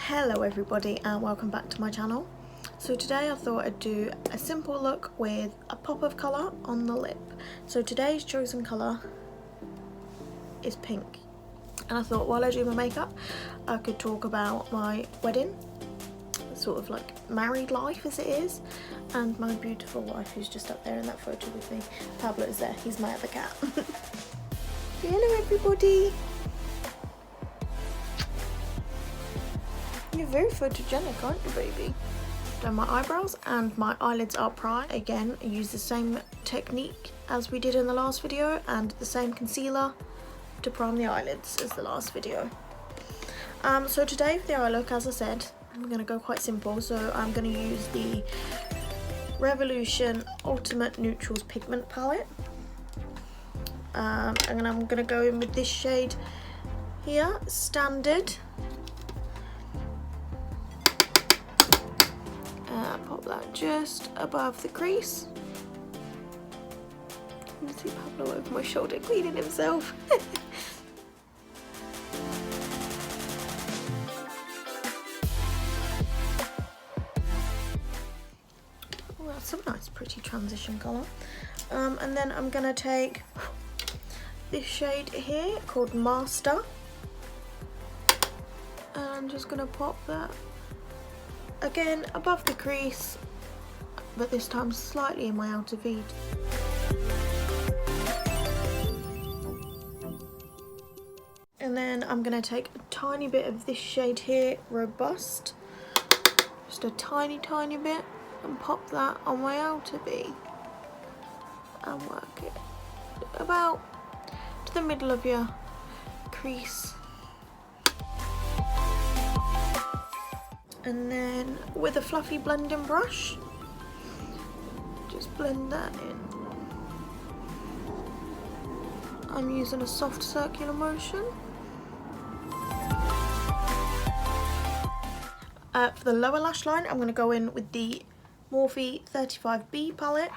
Hello everybody and welcome back to my channel. So today I thought I'd do a simple look with a pop of colour on the lip. So today's chosen colour is pink, and I thought while I do my makeup I could talk about my wedding, sort of like married life as it is, and my beautiful wife who's just up there in that photo with me. Pablo is there, he's my other cat. Hello everybody! You're very photogenic, aren't you, baby? Done my eyebrows and my eyelids are primed. Again, I use the same technique as we did in the last video and the same concealer to prime the eyelids as the last video. So today for the eye look, as I said, I'm going to go quite simple. So I'm going to use the Revolution Ultimate Neutrals Pigment Palette. And I'm going to go in with this shade here, Standard. Pop that just above the crease. You can see Pablo over my shoulder cleaning himself. Oh, that's a nice pretty transition colour. And then I'm going to take this shade here called Master. And I'm just going to pop that again above the crease, but this time slightly in my outer V. And then I'm going to take a tiny bit of this shade here, Robust, just a tiny bit, and pop that on my outer V and work it about to the middle of your crease. And then with a fluffy blending brush, just blend that in. I'm using a soft circular motion. For the lower lash line, I'm going to go in with the Morphe 35B palette,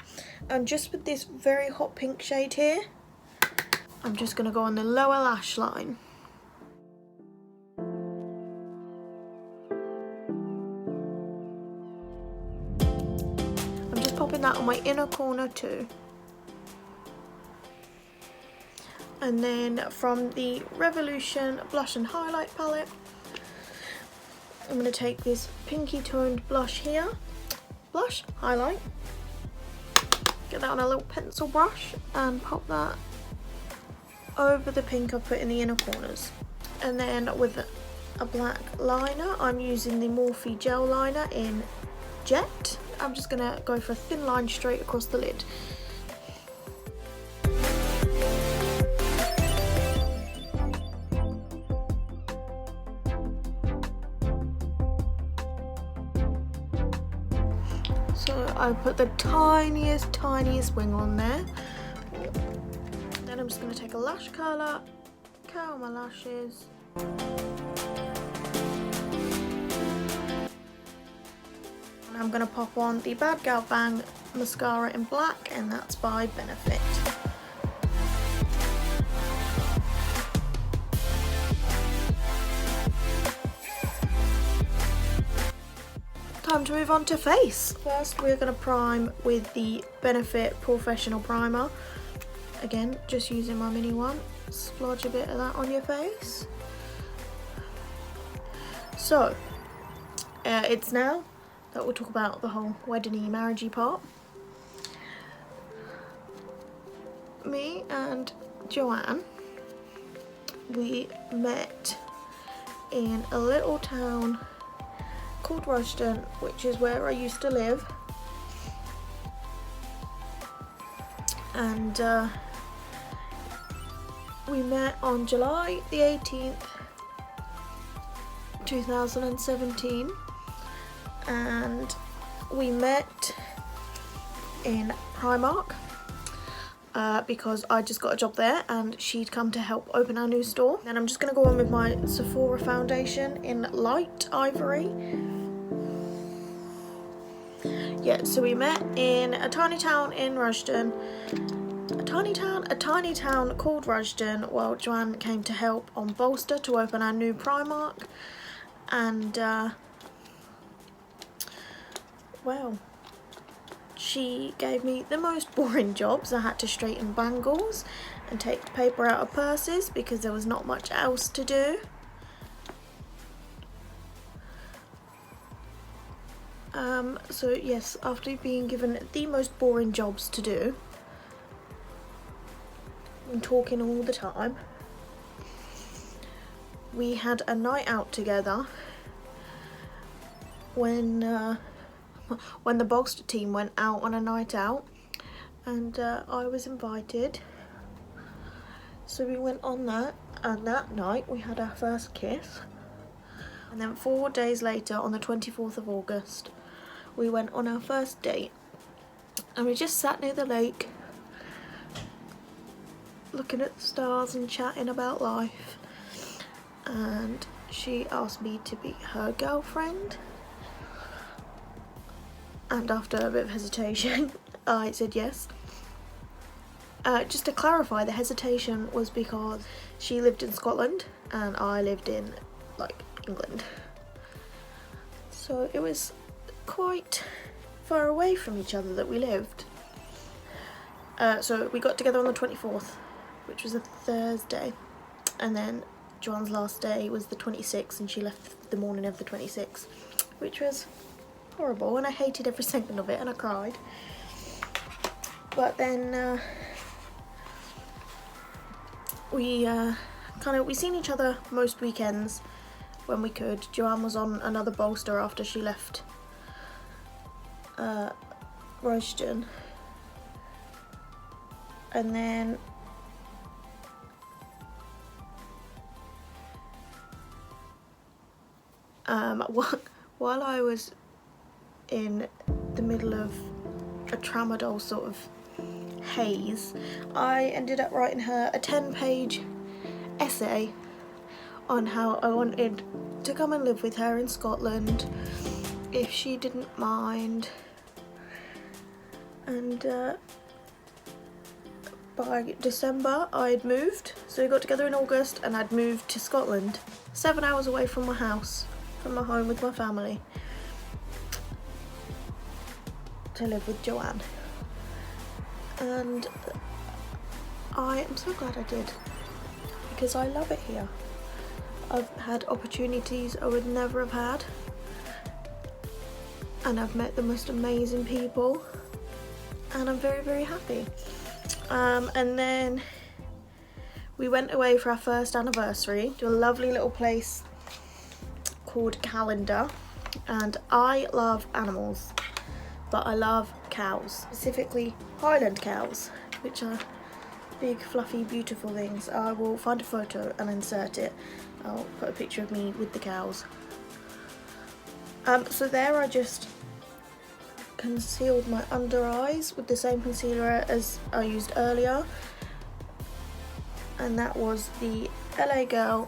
and just with this very hot pink shade here, I'm just going to go on the lower lash line. Popping that on my inner corner too. And then from the Revolution Blush and Highlight palette, I'm going to take this pinky toned blush here, blush, highlight, get that on a little pencil brush and pop that over the pink I've put in the inner corners. And then with a black liner, I'm using the Morphe gel liner in Jet. I'm just going to go for a thin line straight across the lid. So I put the tiniest wing on there. Then I'm just going to take a lash curler, curl my lashes. I'm going to pop on the Bad Gal Bang mascara in black, and that's by Benefit. Time to move on to face. First we're going to prime with the Benefit Professional Primer. Again, just using my mini one. Splodge a bit of that on your face. So, it's now that we'll talk about the whole wedding-y, marriagey part. Me and Joanne, we met in a little town called Rushden, which is where I used to live. And we met on July the 18th, 2017. And we met in Primark because I just got a job there and she'd come to help open our new store. And I'm just going to go on with my Sephora foundation in Light Ivory. Yeah, so we met in a tiny town in Rushden. A tiny town called Rushden, while Joanne came to help on Bolster to open our new Primark. and well, she gave me the most boring jobs. I had to straighten bangles and take paper out of purses because there was not much else to do. So yes, after being given the most boring jobs to do and talking all the time, we had a night out together when the Bogster team went out on a night out, and I was invited. So we went on that, and that night we had our first kiss. And then 4 days later, on the 24th of August, we went on our first date. And we just sat near the lake, looking at the stars and chatting about life. And she asked me to be her girlfriend. And after a bit of hesitation, I said yes. Just to clarify, the hesitation was because she lived in Scotland and I lived in, like, England. So it was quite far away from each other that we lived. So we got together on the 24th, which was a Thursday. And then Joanne's last day was the 26th, and she left the morning of the 26th, which was horrible, and I hated every second of it, and I cried. But then we seen each other most weekends when we could. Joanne was on another bolster after she left Royston, and then while I was in the middle of a tramadol sort of haze, I ended up writing her a 10-page essay on how I wanted to come and live with her in Scotland if she didn't mind. And by December I'd moved, so we got together in August and I'd moved to Scotland, 7 hours away from my house, from my home with my family, to live with Joanne. And I am so glad I did, because I love it here. I've had opportunities I would never have had, and I've met the most amazing people, and I'm very, very happy. And then we went away for our first anniversary to a lovely little place called Calendar. And I love animals, but I love cows, specifically Highland cows, which are big, fluffy, beautiful things. I will find a photo and insert it. I'll put a picture of me with the cows. So there I just concealed my under eyes with the same concealer as I used earlier, and that was the LA Girl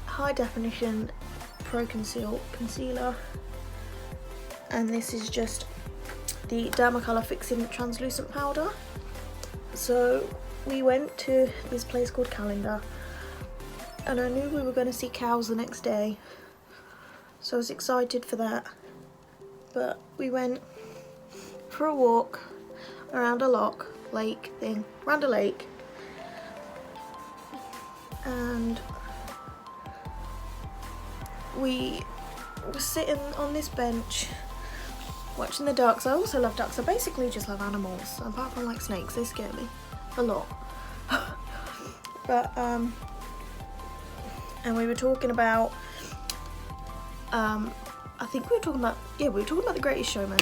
High Definition Pro Conceal Concealer, and this is just the Dermacolor Fixing Translucent Powder. So we went to this place called Calendar, and I knew we were going to see cows the next day, so I was excited for that. But we went for a walk around a lake thing, around a lake, and we were sitting on this bench watching the ducks. I also love ducks. I basically just love animals, apart from like snakes. They scare me a lot. But and we were talking about I think we were talking about The Greatest Showman,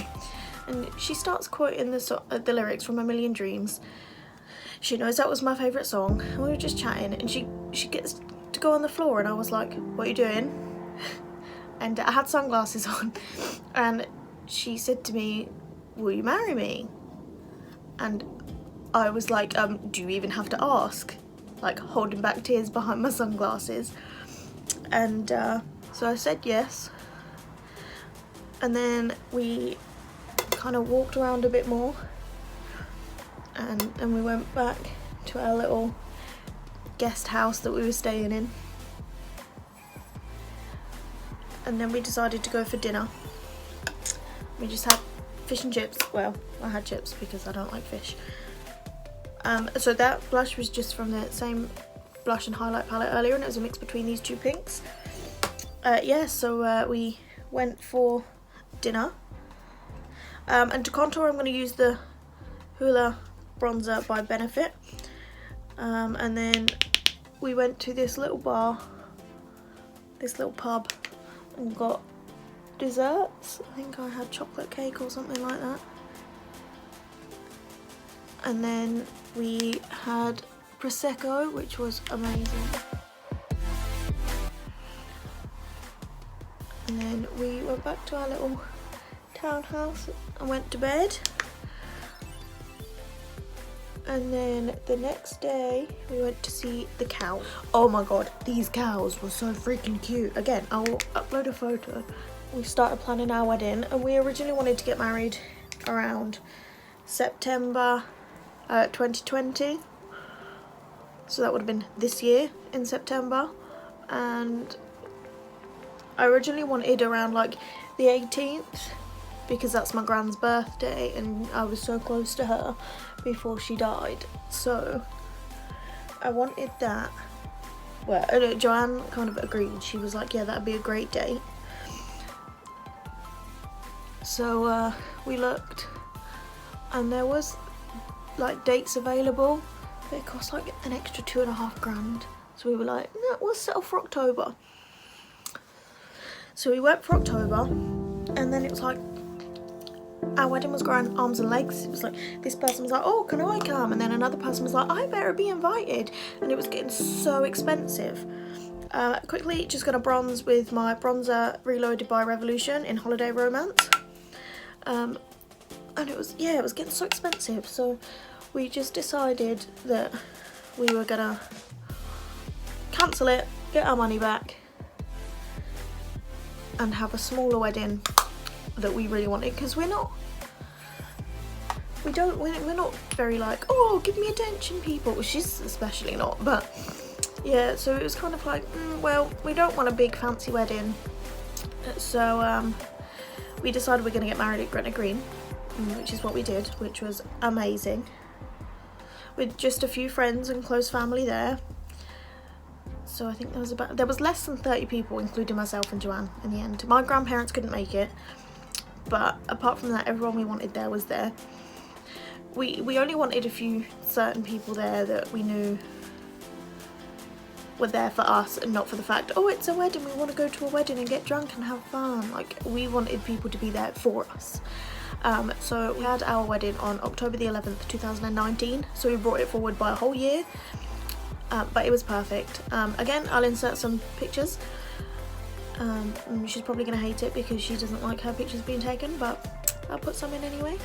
and she starts quoting the lyrics from A Million Dreams. She knows that was my favourite song, and we were just chatting, and she gets to go on the floor, and I was like, "What are you doing?" And I had sunglasses on, and she said to me, "Will you marry me?" And I was like, "Do you even have to ask?" Like, holding back tears behind my sunglasses. And so I said yes. And then we kind of walked around a bit more, and then we went back to our little guest house that we were staying in. and then we decided to go for dinner. We just had fish and chips. Well, I had chips because I don't like fish. So that blush was just from the same blush and highlight palette earlier, and it was a mix between these two pinks. Yeah, so we went for dinner. And to contour, I'm going to use the Hoola bronzer by Benefit. And then we went to this little bar, this little pub, and got desserts. I think I had chocolate cake or something like that. And then we had Prosecco, which was amazing. And then we went back to our little townhouse and went to bed. And then the next day we went to see the cow. Oh my god, these cows were so freaking cute. Again, I will upload a photo. We started planning our wedding, and we originally wanted to get married around September 2020. So that would have been this year in September. And I originally wanted around like the 18th, because that's my grand's birthday and I was so close to her before she died. So I wanted that. Well, Joanne kind of agreed. She was like, yeah, that'd be a great date. So we looked, and there was like dates available, but it cost like an extra $2,500. So we were like, no, we'll settle for October. So we went for October, and then it was like, our wedding was growing arms and legs. It was like, this person was like, oh, can I come? And then another person was like, I better be invited. And it was getting so expensive. Quickly, just gonna bronze with my bronzer Reloaded by Revolution in Holiday Romance. And it was, yeah, it was getting so expensive. So we just decided that we were gonna cancel it, get our money back, and have a smaller wedding that we really wanted, because we're not very like, oh, give me attention people, she's especially not. But yeah, so it was kind of like, well, we don't want a big fancy wedding, so we decided we're going to get married at Gretna Green, which is what we did, which was amazing, with just a few friends and close family there. So I think there was less than 30 people, including myself and Joanne, in the end. My grandparents couldn't make it, but apart from that, everyone we wanted there was there. We only wanted a few certain people there that we knew were there for us, and not for the fact, oh, it's a wedding, we want to go to a wedding and get drunk and have fun. Like, we wanted people to be there for us. So we had our wedding on October the 11th, 2019, so we brought it forward by a whole year. But it was perfect. Again, I'll insert some pictures. She's probably going to hate it because she doesn't like her pictures being taken, but I'll put some in anyway.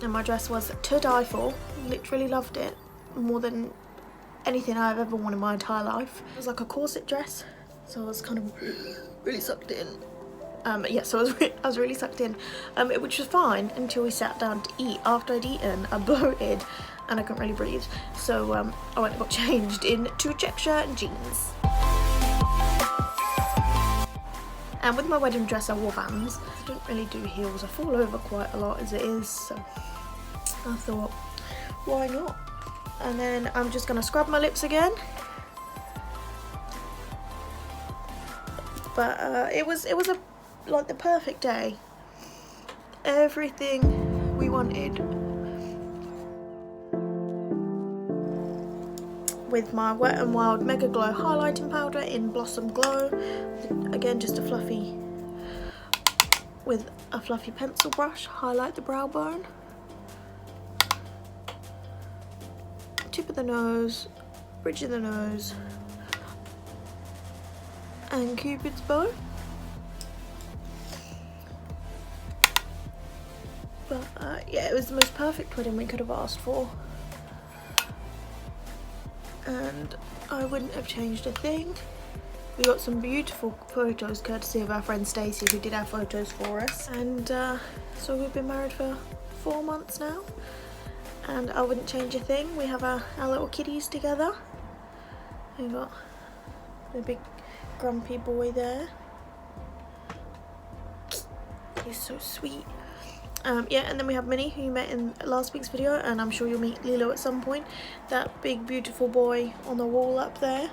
And my dress was to die for. Literally loved it more than anything I've ever worn in my entire life. It was like a corset dress, so I was kind of really sucked in. Yeah, so I was really sucked in, which was fine until we sat down to eat. After I'd eaten, I bloated and I couldn't really breathe, so I went and got changed into a check shirt and jeans. And with my wedding dress, I wore Vans. I don't really do heels. I fall over quite a lot as it is, so I thought, why not? And then I'm just gonna scrub my lips again. But it was like the perfect day. Everything we wanted. With my Wet n Wild Mega Glow highlighting powder in Blossom Glow. Again, just a fluffy, with a fluffy pencil brush, highlight the brow bone. Tip of the nose, bridge of the nose, and Cupid's bow. But yeah, it was the most perfect wedding we could have asked for. And I wouldn't have changed a thing. We got some beautiful photos courtesy of our friend Stacey, who did our photos for us. And so we've been married for 4 months now, and I wouldn't change a thing. We have our little kitties together. We've got The big grumpy boy there. He's so sweet. Yeah, and then we have Minnie, who you met in last week's video, and I'm sure you'll meet Lilo at some point. That big beautiful boy on the wall up there.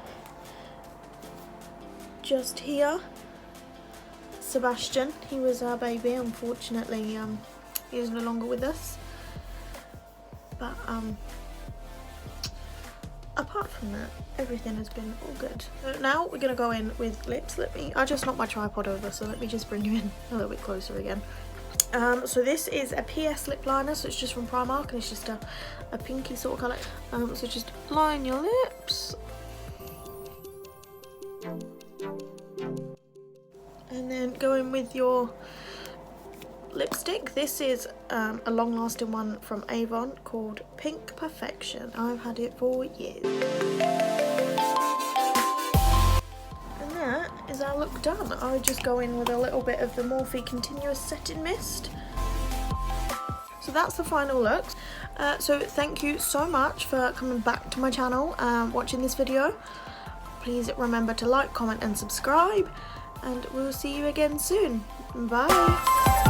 Just here, Sebastian. He was our baby. Unfortunately, he is no longer with us. But apart from that, everything has been all good. So now we're gonna go in with lips. I just knocked my tripod over, so let me just bring you in a little bit closer again. So this is a PS lip liner, so it's just from Primark, and it's just a pinky sort of colour. So just line your lips. And then go in with your lipstick. This is a long-lasting one from Avon called Pink Perfection. I've had it for years. And that is our look done. I would just go in with a little bit of the Morphe Continuous Setting Mist. So that's the final look. So thank you so much for coming back to my channel and watching this video. Please remember to like, comment and subscribe, and we'll see you again soon. Bye!